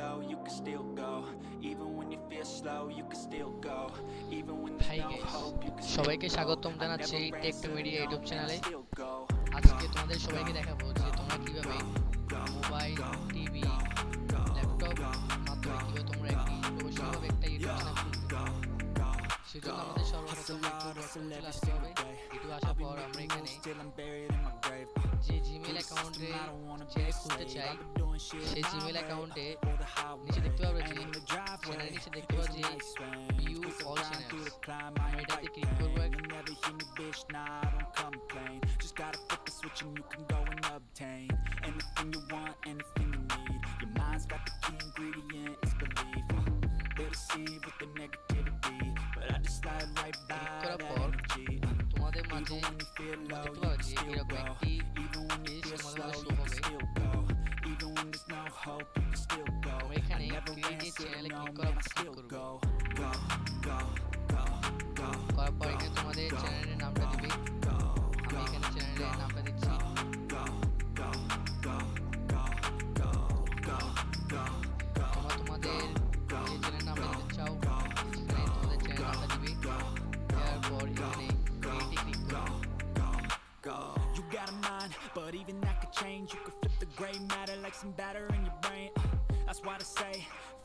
low, you can still go. Even when you feel slow, you can still go. Even when there's no hope, you can still go. সবাইকে স্বাগতম জানাচ্ছি take to media YouTube চ্যানেলে। still go. আজকে তোমাদের সবাইকে দেখাবো যে তোমরা কিভাবে মোবাইল, টিভি, ল্যাপটপ মাধ্যমে কিভাবে তোমরা একটি প্রফেশনালভাবে একটা ইউটিউব চ্যানেল খুলতে পারো। সেজন্য আমাদের সর্বপ্রথম ইউটিউব চলে আসতে হবে। ইউটিউব আসার পর আমরা এখানে যে জিমেল অ্যাকাউন্টে যে খুলতে চাই সেই জিমেল অ্যাকাউন্টে নিচে দেখতে পাবো যে চ্যানেলের নিচে দেখতে পাবো যে ভিউ অল চ্যানেলস, আমরা এটাতে ক্লিক করবো। Just gotta flip the switch and you can go and obtain anything you want, anything you need. Your mind's got the key ingredient, it's belief. They deceive with the negativity, but I just slide right by that energy. তোমাদের মাঝে Even when you feel low, দেখতে you পাবো can যে still এরকম go. একটি Even when you page feel তোমাদের slow, মাঝে you show can হবে। still go. Even when there's no hope, you can still go. আমরা I এখানে never ক্রিয়েট answer চ্যানেলে no, ক্লিক man, করার I ক্লিক still করব। go. Go, go, go, go, করার পর এখানে তোমাদের চ্যানেলের নামটা দিবে। আমি এখানে চ্যানেলের নামটা দিচ্ছি। তোমরা তোমাদের যে চ্যানেলের নামটা দিতে চাও সেখানে তোমাদের চ্যানেলের নামটা দিবে। দেওয়ার পর এখানে ক্রিয়েটে ক্লিক করবে। You got a mind, but even that could change. You could flip the gray matter like some batter in your brain. That's why I say,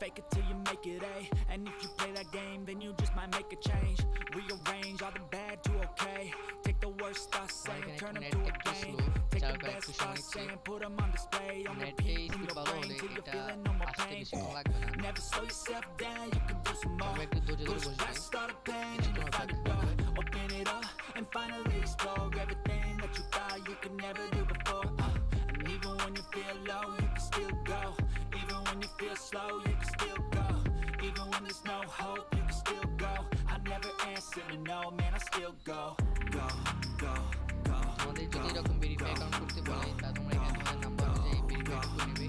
fake it till you make it A. And if you play that game, then you just might make a change. Rearrange all the bad to okay. Take the worst thoughts saying, turn them to a gain. Take the best thoughts saying, put them on display. On repeat in your brain till you're feeling no more pain. Never slow yourself down, you can do some more. Push back, start a pain, and you find a door. Open it up and finally explore everything that you thought you could never do before. And even when you feel low, you can still go. Even when you feel slow, you can still go. Even when there's no hope, you can still go. I never answer to no, man, I still go. Go, go, go. তোমাদের যদি এরকম verify account করতে বলে তা তোমরা এখানে তোমাদের number অনুযায়ী ভেরিফাই করে নেবে।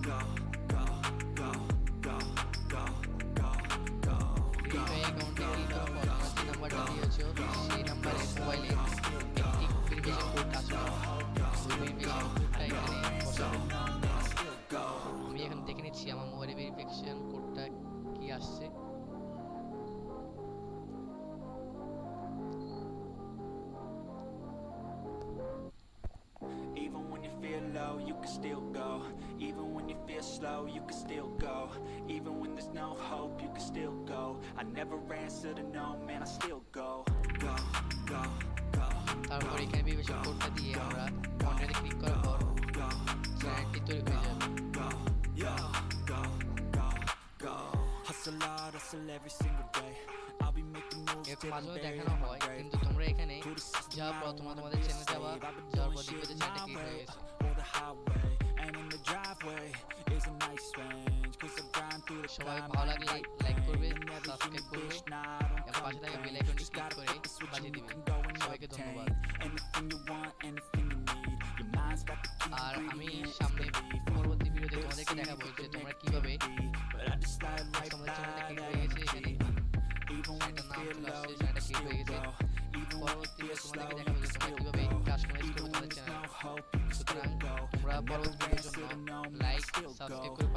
ভেরিফাই অ্যাকাউন্টে ক্লিক করার পর তোমরা যে নাম্বারটা দিয়েছো সেই নাম্বারে মোবাইলে একটি ভেরিফিকেশন কোড আসবে। ওই ভেরিফিকেশন কোডটা এখানে বসাবো। আমি এখন দেখে নিচ্ছি আমার মোবাইলে ভেরিফিকেশন কোডটা কি আসছে। Even when you feel low, you can still go. Even when you feel slow, you can still go. Even when there's no hope, you can still go. I never answer to no, man, I still go. Go, go, go. তারপর এখানে verification কোডটা দিয়ে আমরা কন্টেন্টে click করার পর চ্যানেলটি তৈরি হয়ে যাবে। Yo, go, go, go. Hustle hard, hustle every single day. I'll be making moves এরকম till I'm মাঝে মাঝে buried দেখানো in my হয়, grave. কিন্তু তোমরা এখানে যাওয়ার পর তোমাদের চ্যানেলে যাওয়ার পর দেখবে যে চ্যানেলটা ক্রিয়েট হয়ে গেছে। Or the highway, and in the driveway is a nice range. 'Cause I grind through the সবাই climb, ভালো I লাগলে like লাইক করবে, pain. Never hear subscribe me করবে bitch, nah, I don't এবং পাশে থাকা বেল complain. আইকনটি Just click gotta করে flip the switch and বাজিয়ে you দিবে। can go and সবাইকে ধন্যবাদ। obtain anything you want, anything you need. Your mind's got the key আর আমি ingredient, সামনে it's belief. পরবর্তী ভিডিওতে তোমাদেরকে দেখাবো যে তোমরা কিভাবে But I just slide right তোমাদের by চ্যানেলটা ক্রিয়েট that হয়ে গেছে। এখানে energy. Even when চ্যানেলটার you নাম feel চলে low, আসছে, you চ্যানেলটা can ক্রিয়েট হয়ে still গেছে। go. Even when you পরবর্তী feel ভিডিও slow, তোমাদেরকে you দেখাবো can যে তোমরা still কিভাবে go. কাস্টমাইজ Even করবে when তোমাদের there's channel. no hope, you can সুতরাং still go. তোমরা I never পরবর্তী ভিডিওর answer জন্য to no, man, I like, still subscribe go. করে